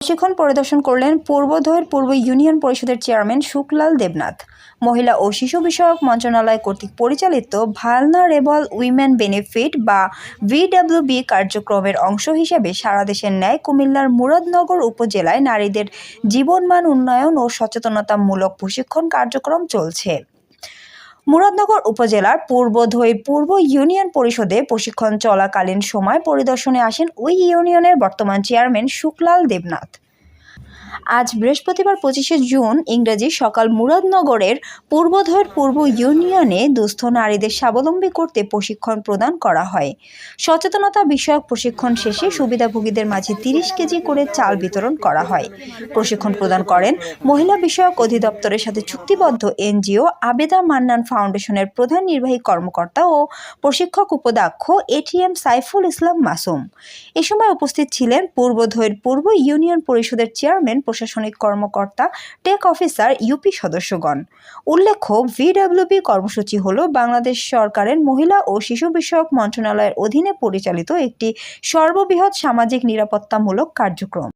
প্রশিক্ষণ পরিদর্শন করলেন পূর্বধৈর পূর্ব ইউনিয়ন পরিষদের চেয়ারম্যান শুকলাল দেবনাথ। মহিলা ও শিশু বিষয়ক মন্ত্রণালয় কর্তৃক পরিচালিত ভালনারেবল উইমেন বেনিফিট বা VWB কার্যক্রমের অংশ হিসেবে সারা দেশের ন্যায় কুমিল্লার মুরাদনগর উপজেলায় নারীদের জীবনমান উন্নয়ন ও সচেতনতামূলক প্রশিক্ষণ কার্যক্রম চলছে। মুরাদনগর উপজেলার পূর্বধৈর পূর্ব ইউনিয়ন পরিষদে প্রশিক্ষণ চলাকালীন সময় পরিদর্শনে আসেন ওই ইউনিয়নের বর্তমান চেয়ারম্যান শুকলাল দেবনাথ। আজ বৃহস্পতিবার 25শে জুন ইংরেজি সকাল মুরাদনগরের পূর্বধৈর পূর্ব ইউনিয়নে দুস্থ নারীদের স্বাবলম্বী করতে প্রশিক্ষণ প্রদান করা হয়। সচেতনতা বিষয়ক প্রশিক্ষণ শেষে সুবিধাভোগীদের মাঝে 30 কেজি করে চাল বিতরণ করা হয়। প্রশিক্ষণ প্রদান করেন মহিলা বিষয়ক অধিদপ্তরের সাথে চুক্তিবদ্ধ NGO আবেদা মান্নান ফাউন্ডেশনের প্রধান নির্বাহী কর্মকর্তা ও প্রশিক্ষক উপাধ্যক্ষ ATM সাইফুল ইসলাম মাসুম। এ সময় উপস্থিত ছিলেন পূর্বধৈর পূর্ব ইউনিয়ন পরিষদের চেয়ারম্যান, প্রশাসনিক কর্মকর্তা, টেক অফিসার, ইউপি সদস্যগণ। উল্লেখ্য, VWB কর্মসূচি হল বাংলাদেশ সরকারের মহিলা ও শিশু বিষয়ক মন্ত্রণালয়ের অধীনে পরিচালিত একটি সর্ববৃহৎ সামাজিক নিরাপত্তামূলক কার্যক্রম।